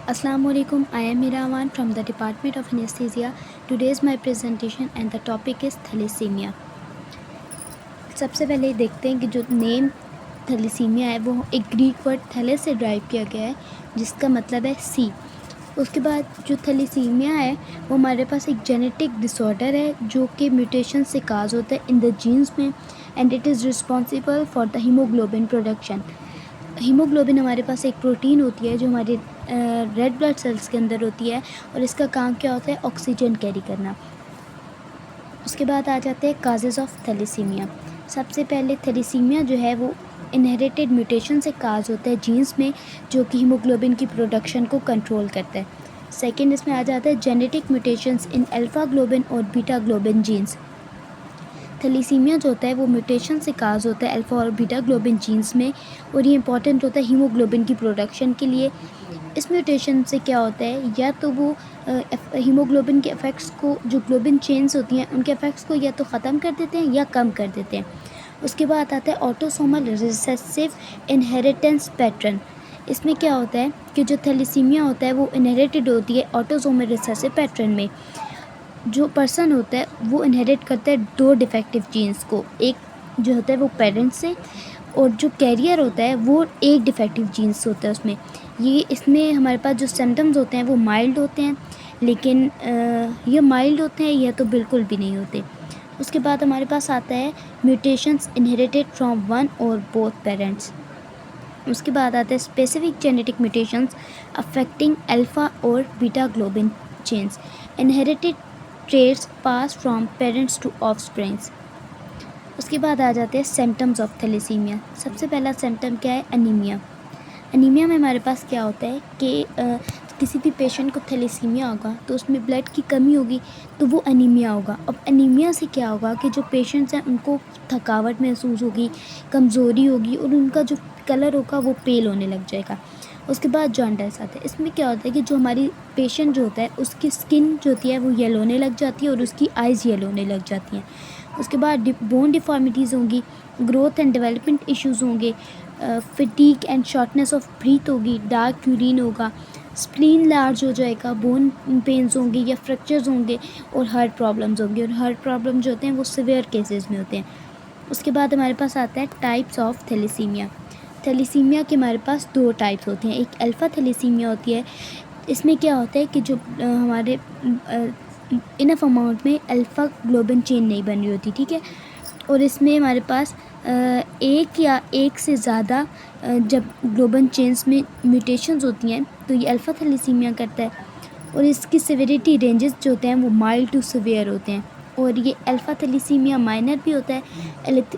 Assalamualaikum. I am Mirawan from the Department of Anesthesia. Today is my presentation and the topic is thalassemia. सबसे पहले देखते हैं कि जो नेम थैलेसीमिया है वो एक ग्रीक वर्ड थैलेस से ड्राइव किया गया है जिसका मतलब है सी। उसके बाद जो थैलेसीमिया है वो हमारे पास एक जेनेटिक डिसऑर्डर है जो कि म्यूटेशन से काज होता है इन द जीन्स में and it is responsible for the haemoglobin production. Haemoglobin हमारे पास एक प्रोटीन होती है जो हमारे रेड ब्लड सेल्स के अंदर होती है और इसका काम क्या होता है ऑक्सीजन कैरी करना। उसके बाद आ जाते हैं काजेज़ ऑफ थैलेसीमिया। सबसे पहले थैलेसीमिया जो है वो इनहेरिटेड म्यूटेशन से काज होता है जीन्स में जो कि हीमोग्लोबिन की प्रोडक्शन को कंट्रोल करता है। सेकंड इसमें आ जाता है जेनेटिक म्यूटेशंस इन अल्फ़ा ग्लोबिन और बीटा ग्लोबिन जीन्स। थैलेसीमिया जो होता है वो म्यूटेशन से काज होता है अल्फ़ा और बीटा ग्लोबिन जीन्स में और ये इंपॉर्टेंट होता है हीमोग्लोबिन की प्रोडक्शन के लिए। इस म्यूटेशन से क्या होता है या तो वो हीमोग्लोबिन के इफ़ेक्ट्स को जो ग्लोबिन चेन्स होती हैं उनके इफ़ेक्ट्स को या तो ख़त्म कर देते हैं या कम कर देते हैं। उसके बाद आता है ऑटोसोमल रिसेसिव इनहेरिटेंस पैटर्न। इसमें क्या होता है कि जो थैलेसीमिया होता है वो इनहेरिटेड होती है ऑटोसोमल रिसेसिव पैटर्न में। जो पर्सन होता है वो इनहेरिट करता है दो डिफेक्टिव जीन्स को, एक जो होता है वो पेरेंट्स से और जो कैरियर होता है वो एक डिफेक्टिव जीन्स होता है उसमें। इसमें हमारे पास जो सिम्टम्स होते हैं वो माइल्ड होते हैं लेकिन ये माइल्ड होते हैं या तो बिल्कुल भी नहीं होते। उसके बाद हमारे पास आता है म्यूटेशंस इनहेरिटेड फ्रॉम वन और बोथ पेरेंट्स। उसके बाद आता है specific genetic mutations affecting alpha और beta globin chains. Inherited traits pass from parents to offsprings. उसके बाद आ जाते हैं सिम्टम्स ऑफ थैलेसीमिया। सबसे पहला सिम्टम क्या है अनीमिया। अनीमिया में हमारे पास क्या होता है कि किसी भी पेशेंट को थैलेसीमिया होगा तो उसमें ब्लड की कमी होगी तो वो अनीमिया होगा। अब अनीमिया से क्या होगा कि जो पेशेंट्स हैं उनको थकावट महसूस होगी, कमज़ोरी होगी और उनका जो कलर होगा वो पेल होने लग जाएगा। उसके बाद जॉन्डिस आता है। इसमें क्या होता है कि जो हमारी पेशेंट जो होता है उसकी स्किन जो होती है वो येलो होने लग जाती है और उसकी आइज़ येलो होने लग जाती हैं। उसके बाद बोन डिफॉर्मिटीज़ होंगी, ग्रोथ एंड डेवलपमेंट इश्यूज़ होंगे, fatigue and shortness of breath होगी, डार्क यूरिन होगा, स्प्लीन लार्ज हो जाएगा, बोन पेन्स होंगे या फ्रैक्चर्स होंगे और हार्ट प्रॉब्लम्स होंगी और हार्ट प्रॉब्लम जो होते हैं वो सीवियर केसेस में होते हैं। उसके बाद हमारे पास आता है टाइप्स ऑफ थैलेसीमिया। थैलेसीमिया के हमारे पास दो टाइप्स होती हैं। एक अल्फ़ा थैलेसीमिया होती है। इसमें क्या होता है कि जो हमारे इनफ अमाउंट में अल्फ़ा ग्लोबिन चेन नहीं बन रही होती, ठीक है। और इसमें हमारे पास एक या एक से ज़्यादा जब ग्लोबिन चेन्स में म्यूटेशंस होती हैं तो ये अल्फ़ा थैलेसीमिया करता है और इसकी सिवियरिटी रेंजेस जो होते हैं वो माइल्ड टू सीवियर होते हैं और ये अल्फ़ा थैलेसीमिया माइनर भी होता है,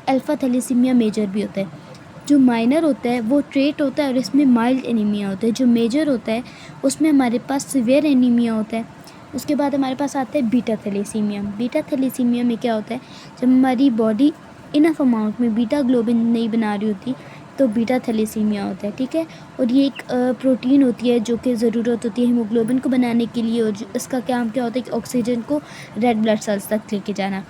अल्फ़ा थैलेसीमिया मेजर भी होता है। जो माइनर होता है वो ट्रेट होता है और इसमें माइल्ड एनीमिया होता है। जो मेजर होता है उसमें हमारे पास सीवियर एनीमिया होता है। उसके बाद हमारे पास आता है बीटा थैलेसीमिया। बीटा थैलेसीमिया में क्या होता है जब हमारी बॉडी इनफ अमाउंट में बीटा ग्लोबिन नहीं बना रही होती तो बीटा थैलेसीमिया होता है, ठीक है। और ये एक प्रोटीन होती है जो कि ज़रूरत होती है हीमोग्लोबिन को बनाने के लिए और इसका काम क्या होता है कि ऑक्सीजन को रेड ब्लड सेल्स तक लेके जाना।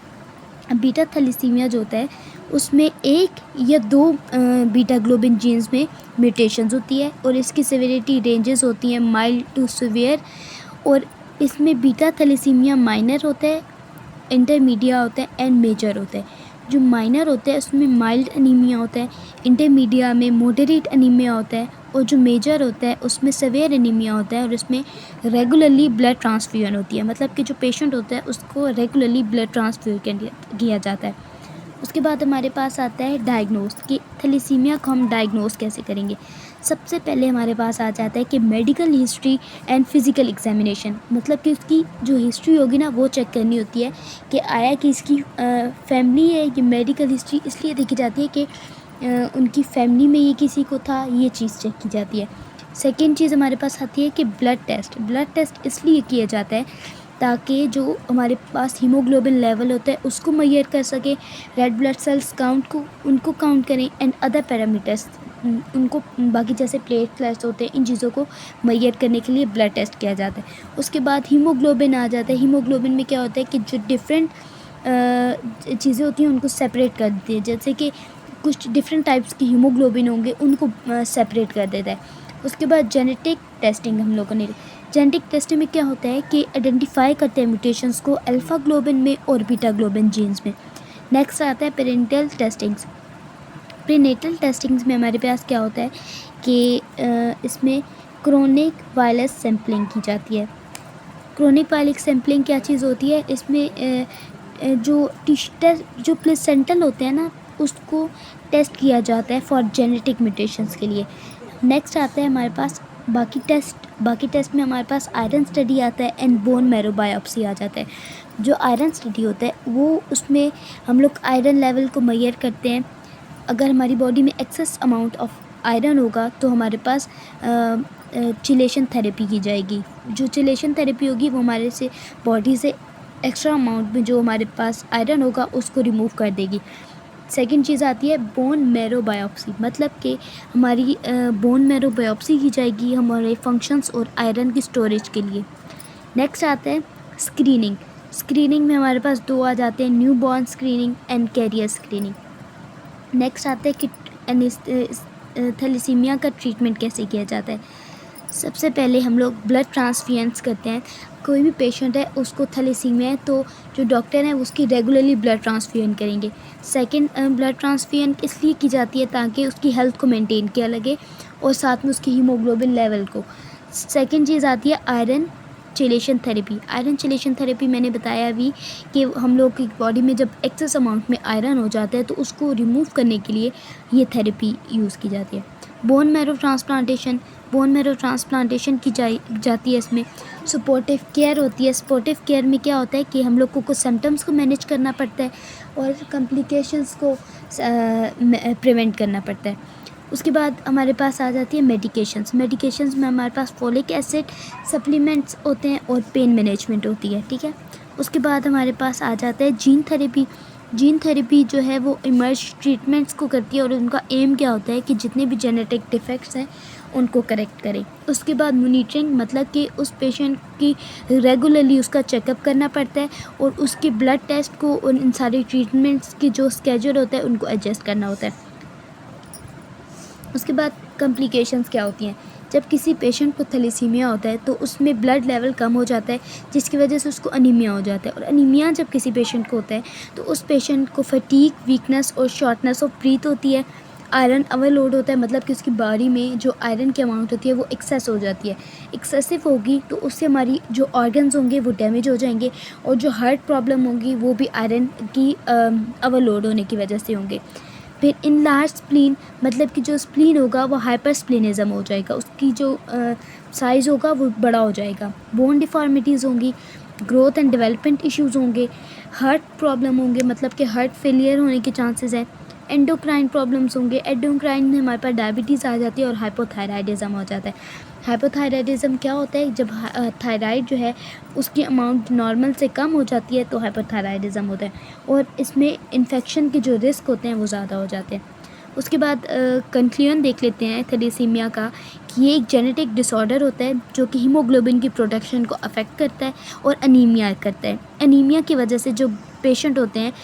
बीटा थैलेसीमिया जो होता है उसमें एक या दो बीटा ग्लोबिन जीन्स में म्यूटेशंस होती है और इसकी सिवियरिटी रेंजेस होती हैं माइल्ड टू सीवियर। और इसमें बीटा थैलेसीमिया माइनर होता है, इंटरमीडिया होता है एंड मेजर होता है। जो माइनर होता है उसमें माइल्ड अनीमिया होता है, इंटरमीडिया में मॉडरेट अनीमिया होता है और जो मेजर होता है उसमें सेवियर एनीमिया होता है और इसमें रेगुलरली ब्लड ट्रांसफ्यूजन होती है, मतलब कि जो पेशेंट होता है उसको रेगुलरली ब्लड ट्रांसफ्यूजन किया जाता है। उसके बाद हमारे पास आता है डायग्नोस कि थैलेसीमिया को हम डायग्नोस कैसे करेंगे। सबसे पहले हमारे पास आ जाता है कि medical history and physical examination, मतलब कि उसकी जो हिस्ट्री होगी ना वो चेक करनी होती है कि आया कि इसकी फैमिली है। ये मेडिकल हिस्ट्री इसलिए देखी जाती है कि उनकी फैमिली में ये किसी को था, ये चीज़ चेक की जाती है। सेकेंड चीज़ हमारे पास आती है कि ब्लड टेस्ट। ब्लड टेस्ट इसलिए किया जाता है ताकि जो हमारे पास हीमोग्लोबिन लेवल होता है उसको मेजर कर सके, रेड ब्लड सेल्स काउंट को उनको काउंट करें एंड अदर पैरामीटर्स उनको बाकी जैसे प्लेटलेट्स होते हैं इन चीज़ों को मेजर करने के लिए ब्लड टेस्ट किया जाता है। उसके बाद हीमोग्लोबिन आ जाता है। हीमोग्लोबिन में क्या होता है कि जो डिफरेंट चीज़ें होती हैं उनको सेपरेट कर देती है, जैसे कि कुछ डिफरेंट टाइप्स की हीमोग्लोबिन होंगे उनको सेपरेट कर देता है। उसके बाद जेनेटिक टेस्टिंग हम लोगों ने, जेनेटिक टेस्टिंग में क्या होता है कि आइडेंटिफाई करते हैं म्यूटेशंस को अल्फ़ा ग्लोबिन में और बीटा ग्लोबिन जीन्स में। नेक्स्ट आता है पेरेंटल टेस्टिंग्स। प्रीनेटल टेस्टिंग्स में हमारे पास क्या होता है कि इसमें क्रोनिक वायरस सैम्पलिंग की जाती है। क्रोनिक वायरस सैम्पलिंग क्या चीज़ होती है, इसमें जो प्लेसेंटल होते हैं ना, उसको टेस्ट किया जाता है फॉर जेनेटिक म्यूटेशंस के लिए। नेक्स्ट आता है हमारे पास बाकी टेस्ट में हमारे पास आयरन स्टडी आता है एंड बोन मैरो बायोप्सी आ जाता है। जो आयरन स्टडी होता है वो उसमें हम लोग आयरन लेवल को मेजर करते हैं। अगर हमारी बॉडी में एक्सेस अमाउंट ऑफ आयरन होगा तो हमारे पास चिलेशन थेरेपी की जाएगी। जो चिलेशन थेरेपी होगी वो हमारे से बॉडी से एक्स्ट्रा अमाउंट में जो हमारे पास आयरन होगा उसको रिमूव कर देगी। सेकंड चीज़ आती है बोन मैरो बायोप्सी, मतलब कि हमारी बोन मैरो बायोप्सी की जाएगी हमारे फंक्शंस और आयरन की स्टोरेज के लिए। नेक्स्ट आता है स्क्रीनिंग। स्क्रीनिंग में हमारे पास दो आ जाते हैं, newborn screening and carrier screening. Next आता है कि थैलेसीमिया का ट्रीटमेंट कैसे किया जाता है। सबसे पहले हम लोग ब्लड ट्रांसफ्यूजन्स करते हैं। कोई भी पेशेंट है उसको थैलेसीमिया है तो जो डॉक्टर हैं उसकी रेगुलरली ब्लड ट्रांसफ्यूजन करेंगे। सेकंड, ब्लड ट्रांसफ्यूजन इसलिए की जाती है ताकि उसकी हेल्थ को मेंटेन किया लगे और साथ में उसकी हीमोग्लोबिन लेवल को। सेकंड चीज़ आती है iron chelation therapy. Iron chelation therapy मैंने बताया अभी कि हम लोग की बॉडी में जब एक्सेस अमाउंट में आयरन हो जाता है तो उसको रिमूव करने के लिए ये थेरेपी यूज़ की जाती है। बोन मैरो ट्रांसप्लांटेशन की जाती है। इसमें सपोर्टिव केयर होती है। सपोर्टिव केयर में क्या होता है कि हम लोग को कुछ सिम्टम्स को मैनेज करना पड़ता है और कॉम्प्लिकेशंस को प्रिवेंट करना पड़ता है। उसके बाद हमारे पास आ जाती है मेडिकेशंस में हमारे पास फोलिक एसिड सप्लीमेंट्स होते हैं और पेन मैनेजमेंट होती है, ठीक है। उसके बाद हमारे पास आ जाता है जीन थेरेपी जो है वो इमर्ज ट्रीटमेंट्स को करती है और उनका एम क्या होता है कि जितने भी जेनेटिक डिफेक्ट्स हैं उनको करेक्ट करें। उसके बाद मॉनिटरिंग, मतलब कि उस पेशेंट की रेगुलरली उसका चेकअप करना पड़ता है और उसके ब्लड टेस्ट को और इन सारे ट्रीटमेंट्स की जो स्केड्यूल होता है उनको एडजस्ट करना होता है। उसके बाद कॉम्प्लिकेशंस क्या होती हैं। जब किसी पेशेंट को थैलेसीमिया होता है तो उसमें ब्लड लेवल कम हो जाता है जिसकी वजह से उसको अनीमिया हो जाता है। और अनीमिया जब किसी पेशेंट को होता है तो उस पेशेंट को फटीग, वीकनेस और शॉर्टनेस ऑफ ब्रीथ होती है। आयरन ओवरलोड होता है, मतलब कि उसकी बॉडी में जो आयरन की अमाउंट होती है वो एक्सेस हो जाती है। एक्सेसिव होगी तो उससे हमारी जो ऑर्गन्स होंगे वो डैमेज हो जाएंगे और जो हार्ट प्रॉब्लम होंगी वो भी आयरन की ओवरलोड होने की वजह से होंगे। फिर इनलार्ज स्प्लीन, मतलब कि जो स्प्लीन होगा वो हाइपर स्प्लीनिज्म हो जाएगा, उसकी जो साइज़ होगा वो बड़ा हो जाएगा। बोन डिफॉर्मिटीज़ होंगी, ग्रोथ एंड डेवलपमेंट इश्यूज़ होंगे, हार्ट प्रॉब्लम होंगे, मतलब कि हार्ट फेलियर होने के चांसेस हैं। एंडोक्राइन प्रॉब्लम्स होंगे। एंडोक्राइन में हमारे पास डायबिटीज़ आ जाती है और हाइपोथायराइडिज्म हो जाता है। हाइपोथायराइडिज्म क्या होता है, जब थायराइड जो है उसकी अमाउंट नॉर्मल से कम हो जाती है तो हाइपोथायराइडिज्म होता है और इसमें इन्फेक्शन के जो रिस्क होते हैं वो ज़्यादा हो जाते हैं। उसके बाद कंक्लूजन देख लेते हैं थैलेसीमिया का कि ये एक जेनेटिक डिसऑर्डर होता है जो कि हीमोग्लोबिन की प्रोडक्शन को अफेक्ट करता है और अनीमिया करता है। अनीमिया की वजह से जो पेशेंट होते हैं